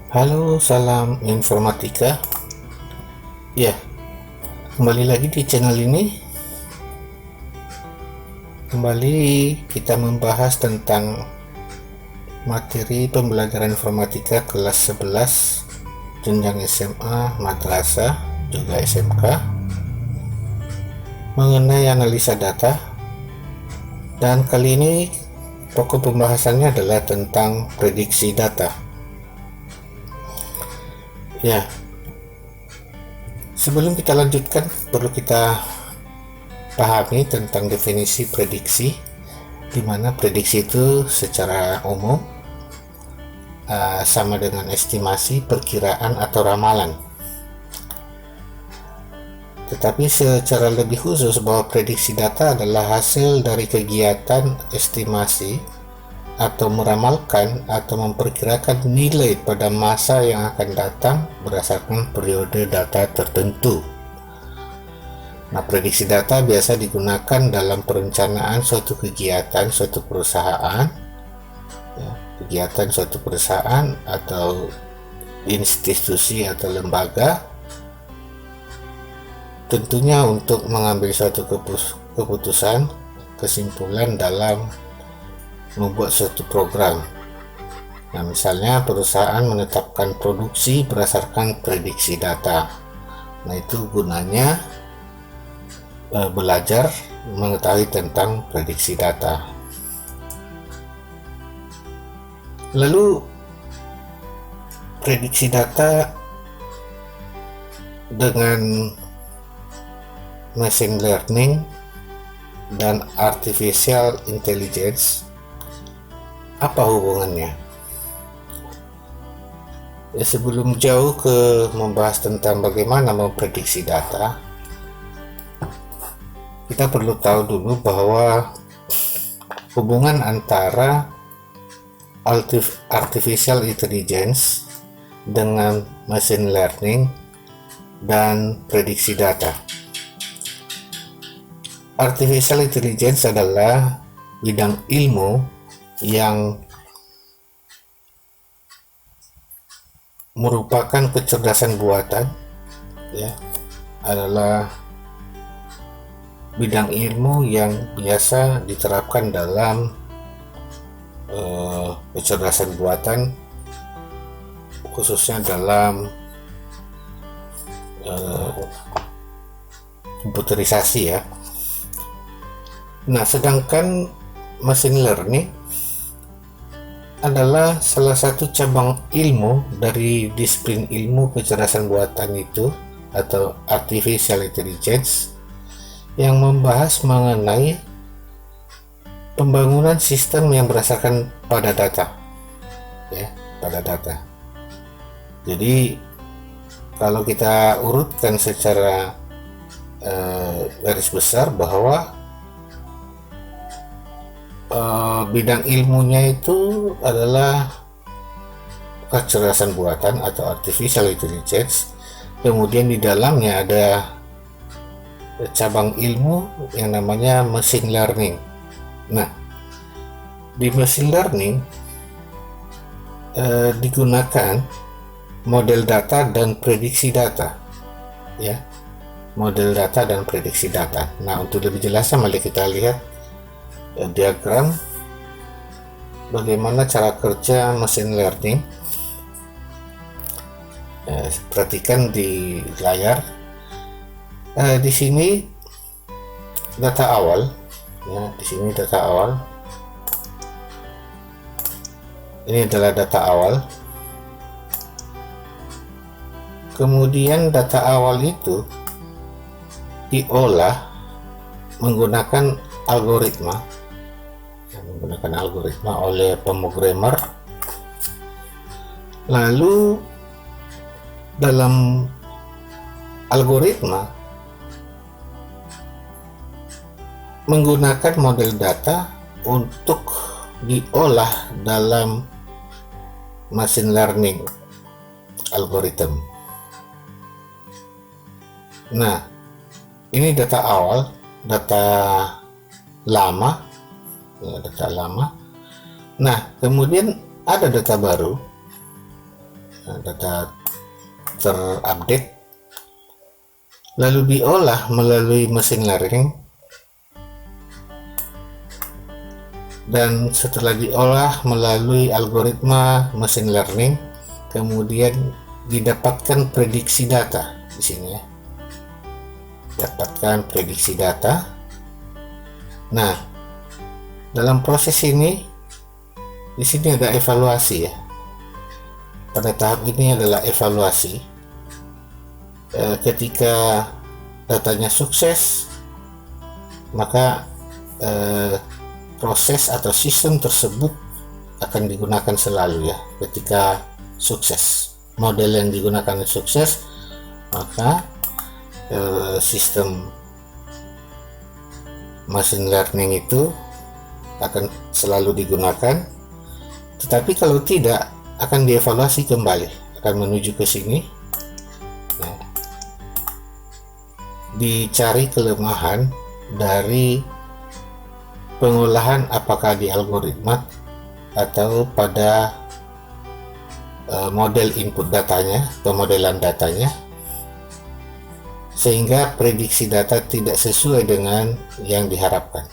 Halo, salam informatika. Ya, kembali lagi di channel ini. Kembali kita membahas tentang materi pembelajaran informatika kelas 11 jenjang SMA, madrasah, juga SMK mengenai analisa data. Dan kali ini pokok pembahasannya adalah tentang prediksi data. Ya, sebelum kita lanjutkan, perlu kita pahami tentang definisi prediksi, di mana prediksi itu secara umum sama dengan estimasi, perkiraan, atau ramalan. Tetapi secara lebih khusus bahwa prediksi data adalah hasil dari kegiatan estimasi atau meramalkan atau memperkirakan nilai pada masa yang akan datang berdasarkan periode data tertentu. Nah, prediksi data biasa digunakan dalam perencanaan suatu kegiatan suatu perusahaan, kegiatan suatu perusahaan atau institusi atau lembaga, tentunya untuk mengambil suatu keputusan, kesimpulan dalam membuat suatu program. Nah, misalnya perusahaan menetapkan produksi berdasarkan prediksi data. Nah, itu gunanya belajar mengetahui tentang prediksi data. Lalu prediksi data dengan machine learning dan artificial intelligence, apa hubungannya? Ya, sebelum jauh ke membahas tentang bagaimana memprediksi data, kita perlu tahu dulu bahwa hubungan antara artificial intelligence dengan machine learning dan prediksi data. Artificial intelligence adalah bidang ilmu yang merupakan kecerdasan buatan, ya, adalah bidang ilmu yang biasa diterapkan dalam kecerdasan buatan, khususnya dalam komputerisasi, ya. Nah, sedangkan machine learning adalah salah satu cabang ilmu dari disiplin ilmu kecerdasan buatan itu atau artificial intelligence, yang membahas mengenai pembangunan sistem yang berdasarkan pada data, ya, pada data. Jadi kalau kita urutkan secara garis besar bahwa bidang ilmunya itu adalah kecerdasan buatan atau artificial intelligence, kemudian di dalamnya ada cabang ilmu yang namanya machine learning. Nah, di machine learning digunakan model data dan prediksi data, ya, model data dan prediksi data. Nah, untuk lebih jelasnya mari kita lihat diagram bagaimana cara kerja machine learning. Perhatikan di layar. Di sini data awal, ya, di sini data awal. Ini adalah data awal. Kemudian data awal itu diolah menggunakan algoritma, oleh pemrogramer. Lalu dalam algoritma menggunakan model data untuk diolah dalam machine learning algoritma. Nah, ini data awal, data lama, ya, data lama. Nah, kemudian ada data baru data terupdate, lalu diolah melalui mesin learning, dan setelah diolah melalui algoritma mesin learning, kemudian didapatkan prediksi data di sini ya. Dapatkan prediksi data. Nah, dalam proses ini di sini ada evaluasi ya. Pada tahap ini adalah evaluasi. Ketika datanya sukses, maka proses atau sistem tersebut akan digunakan selalu ya. Ketika sukses, model yang digunakan sukses, maka sistem machine learning itu akan selalu digunakan. Tetapi kalau tidak, akan dievaluasi kembali, akan menuju ke sini. Nah, dicari kelemahan dari pengolahan, apakah di algoritma atau pada model input datanya, pemodelan datanya, sehingga prediksi data tidak sesuai dengan yang diharapkan.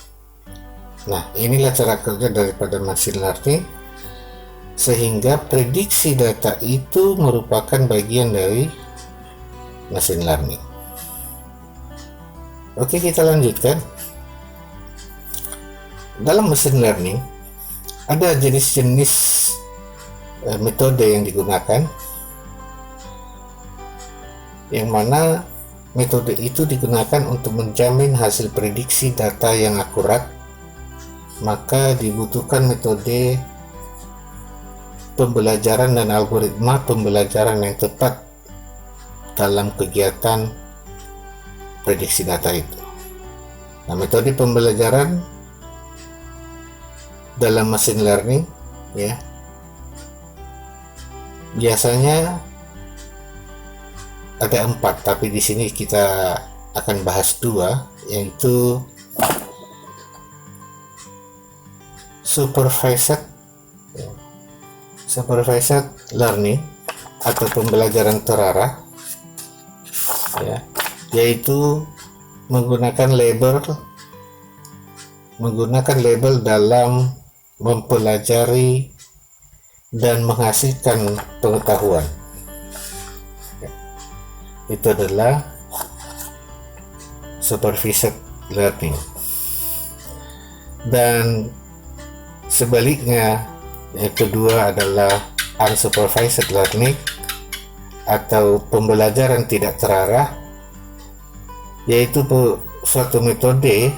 Nah, inilah cara kerja daripada machine learning, sehingga prediksi data itu merupakan bagian dari machine learning. Oke, kita lanjutkan. Dalam machine learning ada jenis-jenis metode yang digunakan, yang mana metode itu digunakan untuk menjamin hasil prediksi data yang akurat. Maka dibutuhkan metode pembelajaran dan algoritma pembelajaran yang tepat dalam kegiatan prediksi data itu. Nah, metode pembelajaran dalam machine learning ya, biasanya ada 4, tapi di sini kita akan bahas 2, yaitu supervised learning atau pembelajaran terarah ya, yaitu menggunakan label dalam mempelajari dan menghasilkan pengetahuan. Itu adalah supervised learning. Dan sebaliknya, yang kedua adalah unsupervised learning atau pembelajaran tidak terarah, yaitu suatu metode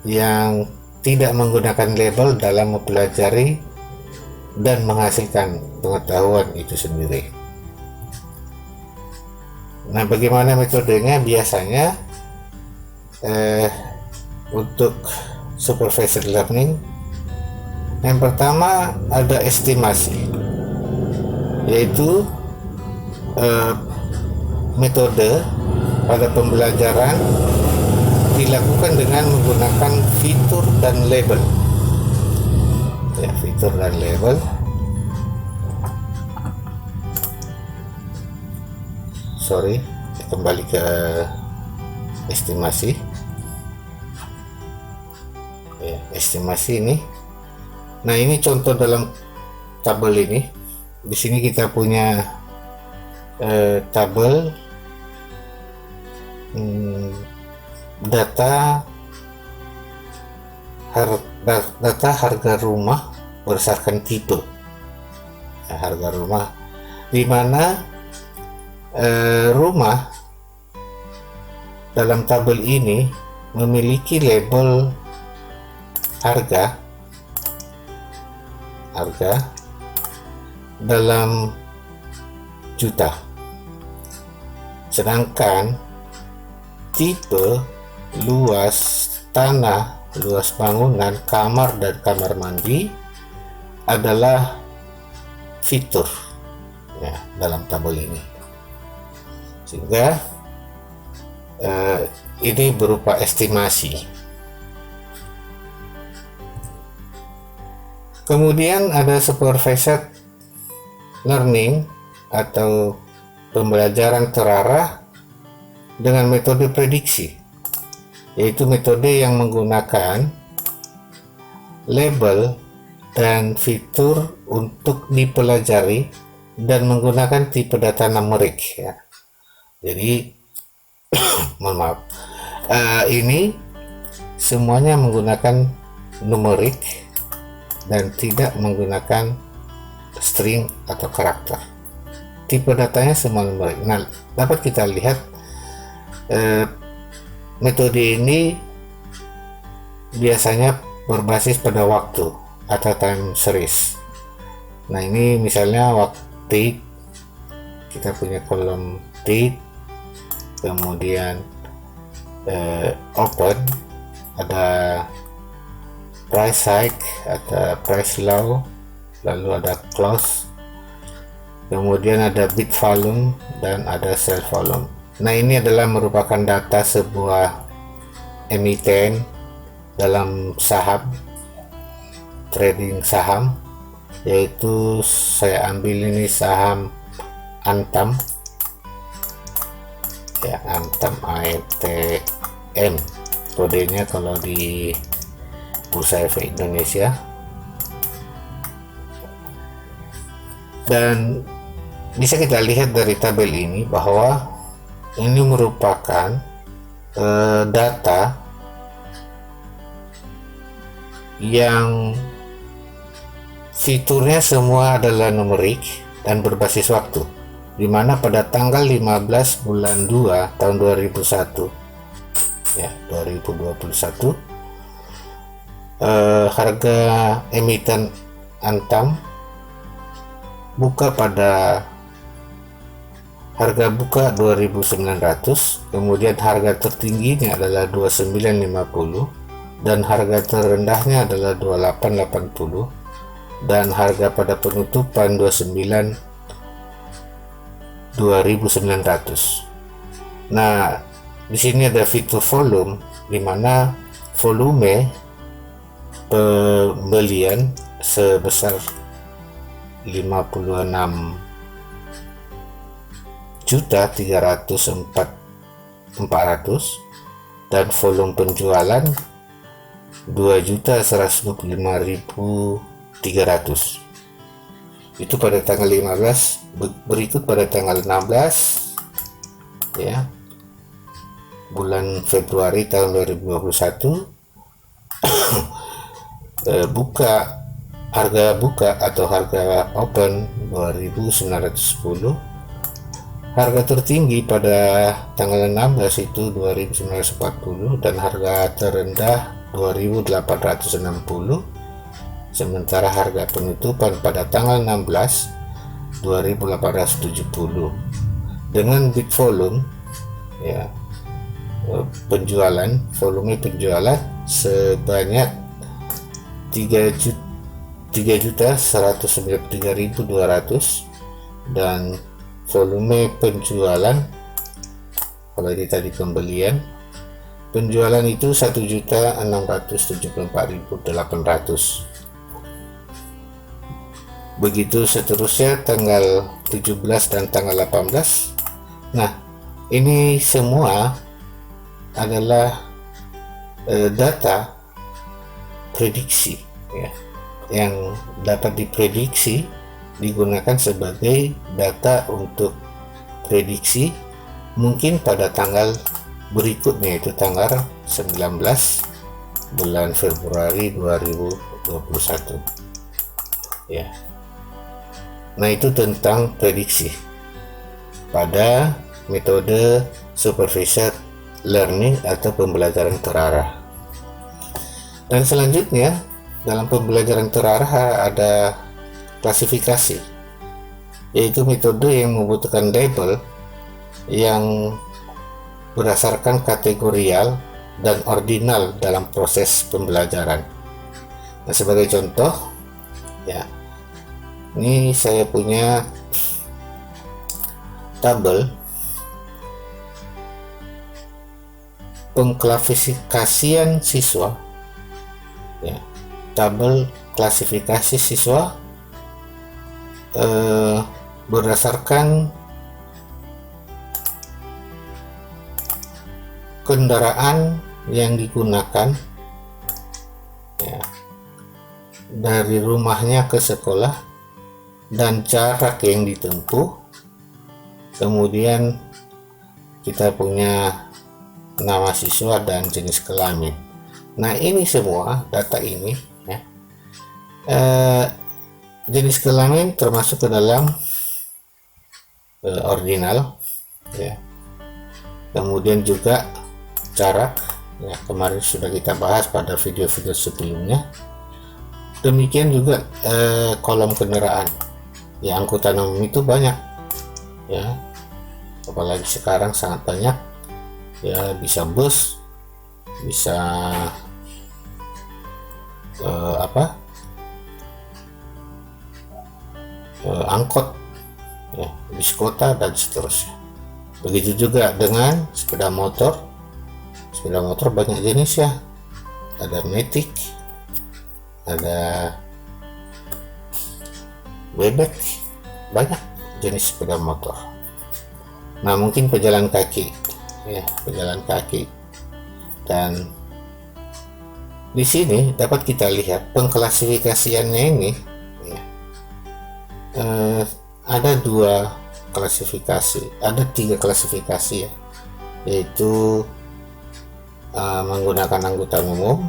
yang tidak menggunakan label dalam mempelajari dan menghasilkan pengetahuan itu sendiri. Nah, bagaimana metodenya? Biasanya untuk supervised learning, yang pertama ada estimasi, yaitu metode pada pembelajaran dilakukan dengan menggunakan fitur dan label ya, fitur dan label. Kembali ke estimasi ya, estimasi ini. Nah, ini contoh dalam tabel ini. Di sini kita punya tabel data harga rumah berdasarkan tipe ya, harga rumah, di mana rumah dalam tabel ini memiliki label harga dalam juta, sedangkan tipe, luas tanah, luas bangunan, kamar dan kamar mandi adalah fitur ya, dalam tabel ini, sehingga ini berupa estimasi. Kemudian ada supervised learning, atau pembelajaran terarah dengan metode prediksi, yaitu metode yang menggunakan label dan fitur untuk dipelajari dan menggunakan tipe data numerik ya. Jadi mohon maaf, ini semuanya menggunakan numerik dan tidak menggunakan string atau karakter. Tipe datanya semua numerik. Nah, dapat kita lihat metode ini biasanya berbasis pada waktu atau time series. Nah, ini misalnya waktu kita punya kolom date, kemudian open, ada price hike, ada price low, lalu ada close, kemudian ada bid volume dan ada sell volume. Nah, ini adalah merupakan data sebuah emiten dalam saham, trading saham, yaitu saya ambil ini saham Antam ya, Antam ANTM kodenya kalau di Bursa Efek Indonesia. Dan bisa kita lihat dari tabel ini bahwa ini merupakan data yang fiturnya semua adalah numerik dan berbasis waktu, di mana pada tanggal 15 bulan 2 tahun 2001 ya, 2021, harga emiten Antam buka pada harga buka 2.900, kemudian harga tertingginya adalah 2950 dan harga terendahnya adalah 2880 dan harga pada penutupan 29.900. Nah, di sini ada fitur volume, di mana volume pembelian sebesar 56.304.400 dan volume penjualan 2.155.300. Itu pada tanggal 15. Berikut pada tanggal 16 ya, bulan Februari tahun 2021, harga buka atau harga open 2.910, harga tertinggi pada tanggal 16 itu 2.940 dan harga terendah 2.860, sementara harga penutupan pada tanggal 16 2.870 dengan bid volume ya, volume penjualan sebanyak 3.193.200 dan volume penjualan, kalau ini tadi pembelian, penjualan itu 1.674.800. Begitu seterusnya tanggal 17 dan tanggal 18. Nah, ini semua adalah data prediksi ya, yang dapat diprediksi, digunakan sebagai data untuk prediksi mungkin pada tanggal berikutnya, itu tanggal 19 bulan Februari 2021 ya. Nah, itu tentang prediksi pada metode supervised learning atau pembelajaran terarah. Dan selanjutnya dalam pembelajaran terarah ada klasifikasi, yaitu metode yang membutuhkan label yang berdasarkan kategorial dan ordinal dalam proses pembelajaran. Nah, sebagai contoh ya, ini saya punya tabel pengklasifikasian siswa ya, tabel klasifikasi siswa berdasarkan kendaraan yang digunakan, ya, dari rumahnya ke sekolah dan jarak yang ditempuh. Kemudian kita punya nama siswa dan jenis kelamin. Nah, ini semua data ini, ya, jenis kelamin termasuk ke dalam ordinal, ya. Kemudian juga jarak, ya, kemarin sudah kita bahas pada video-video sebelumnya. Demikian juga kolom kendaraan, ya, angkutan umum itu banyak, ya, apalagi sekarang sangat banyak, ya, bisa bus, bisa angkot, ya, bis kota dan seterusnya. Begitu juga dengan sepeda motor. Sepeda motor banyak jenis, ya, ada matic, ada bebek, banyak jenis sepeda motor. Nah, mungkin pejalan kaki, ya, pejalan kaki. Dan di sini dapat kita lihat pengklasifikasiannya ini, ya, ada tiga klasifikasi, ya, yaitu menggunakan angkutan umum,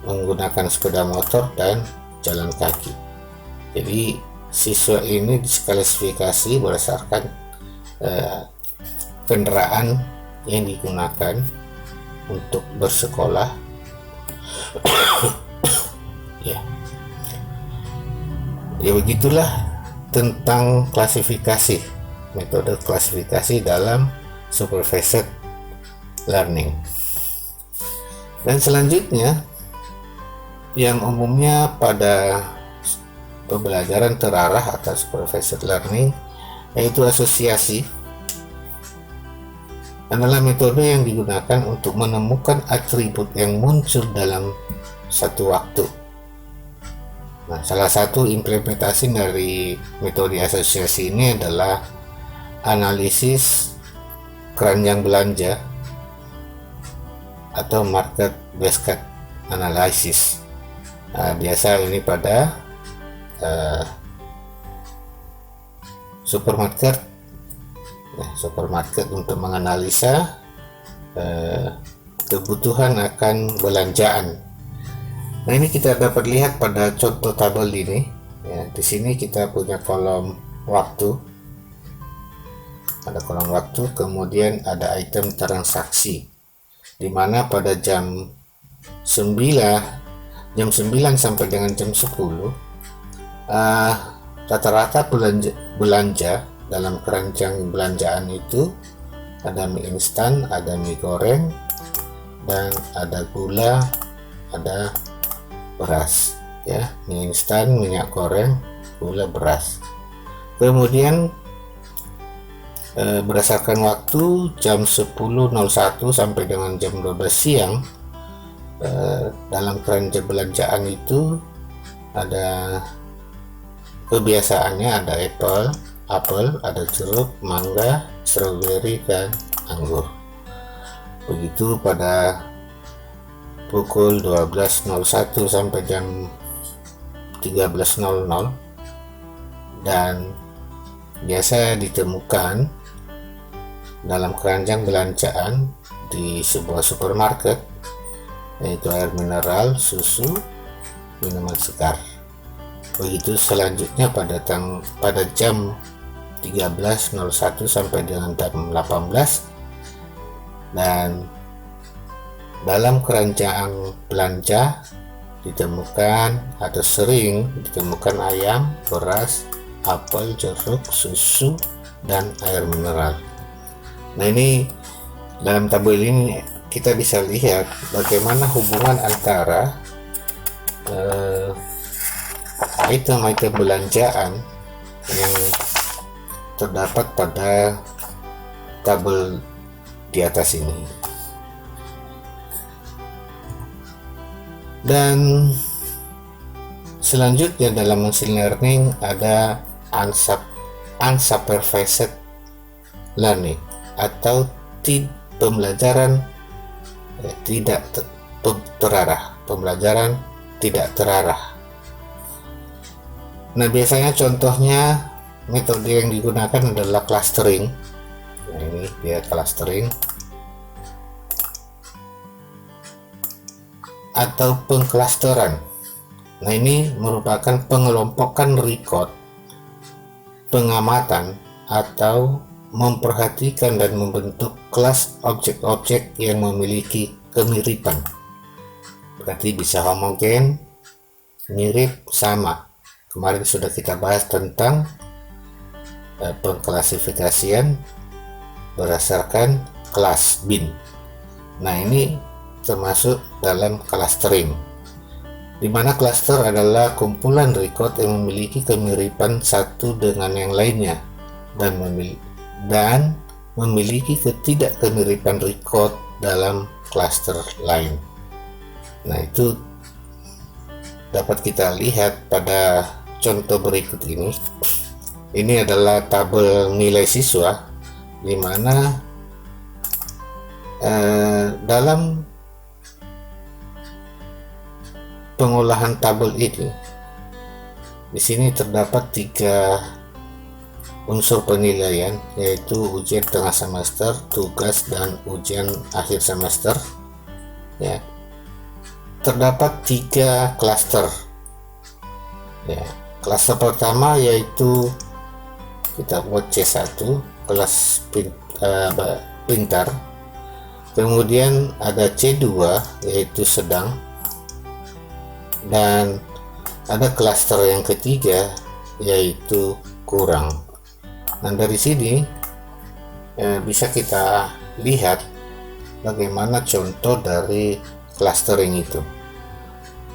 menggunakan sepeda motor, dan jalan kaki. Jadi siswa ini diklasifikasi berdasarkan kendaraan yang digunakan untuk bersekolah. Ya, begitulah tentang klasifikasi, metode klasifikasi dalam supervised learning. Dan selanjutnya, yang umumnya pada pembelajaran terarah atau supervised learning, yaitu asosiasi, adalah metode yang digunakan untuk menemukan atribut yang muncul dalam satu waktu. Nah, salah satu implementasi dari metode asosiasi ini adalah analisis keranjang belanja atau market basket analysis. Nah, biasa ini pada supermarket, untuk menganalisa kebutuhan akan belanjaan. Nah, ini kita dapat lihat pada contoh tabel ini, ya. Di sini kita punya kolom waktu, ada kolom waktu, kemudian ada item transaksi, di mana pada jam 9 sampai dengan jam 10 rata-rata belanja dalam keranjang belanjaan itu ada mie instan, ada mie goreng, dan ada gula, ada beras, ya, mie instan, minyak goreng, gula, beras. Kemudian berdasarkan waktu jam 10.01 sampai dengan jam 12 siang, dalam keranjang belanjaan itu ada kebiasaannya ada apel, ada jeruk, mangga, stroberi, dan anggur. Begitu pada pukul 12.01 sampai jam 13.00, dan biasa ditemukan dalam keranjang belanjaan di sebuah supermarket, yaitu air mineral, susu, minuman segar. Begitu selanjutnya pada jam 13.01 sampai dengan jam 18, dan dalam keranjang belanja ditemukan atau sering ditemukan ayam, beras, apel, jeruk, susu, dan air mineral. Nah, ini dalam tabel ini kita bisa lihat bagaimana hubungan antara item-item belanjaan yang terdapat pada tabel di atas ini. Dan selanjutnya dalam machine learning ada unsupervised learning atau pembelajaran tidak terarah, pembelajaran tidak terarah. Nah, biasanya contohnya metode yang digunakan adalah clustering. Nah, ini dia clustering atau pengklasteran. Nah, ini merupakan pengelompokan record, pengamatan, atau memperhatikan dan membentuk kelas objek-objek yang memiliki kemiripan. Berarti bisa homogen, mirip, sama. Kemarin sudah kita bahas tentang pengklasifikasian berdasarkan kelas bin. Nah, ini termasuk dalam clustering, di mana cluster adalah kumpulan record yang memiliki kemiripan satu dengan yang lainnya dan memiliki ketidakkemiripan record dalam cluster lain. Nah, itu dapat kita lihat pada contoh berikut ini. Ini adalah tabel nilai siswa, di mana dalam pengolahan tabel ini, di sini terdapat 3 unsur penilaian, yaitu ujian tengah semester, tugas, dan ujian akhir semester. Ya, terdapat 3 klaster. Ya, klaster pertama yaitu kita buat C1, kelas pintar. Kemudian ada C2 yaitu sedang, dan ada klaster yang ketiga yaitu kurang. Nah, dari sini bisa kita lihat bagaimana contoh dari clustering itu.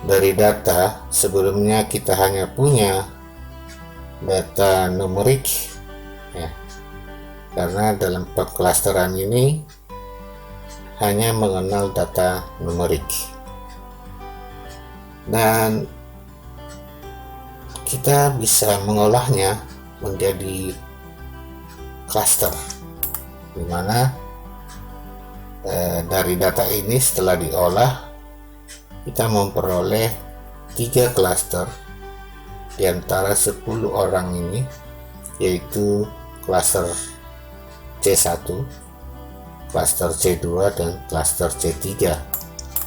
Dari data sebelumnya kita hanya punya data numerik, ya, karena dalam pengklasteran ini hanya mengenal data numerik, dan kita bisa mengolahnya menjadi cluster, di mana dari data ini setelah diolah kita memperoleh 3 cluster di antara 10 orang ini, yaitu cluster C1, cluster C2, dan cluster C3,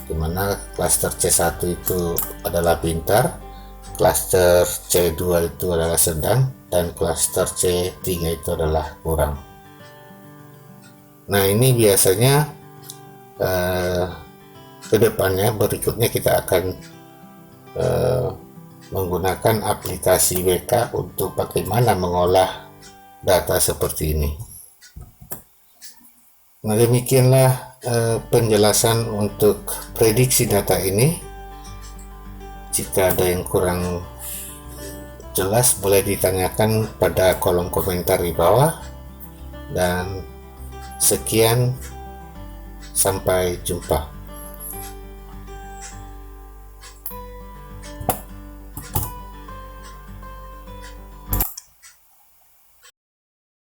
di mana cluster C1 itu adalah pintar, cluster C2 itu adalah sedang, dan cluster C3 itu adalah kurang. Nah, ini biasanya kedepannya berikutnya kita akan menggunakan aplikasi WK untuk bagaimana mengolah data seperti ini. Nah, demikianlah penjelasan untuk prediksi data ini. Jika ada yang kurang jelas boleh ditanyakan pada kolom komentar di bawah, dan sekian, sampai jumpa.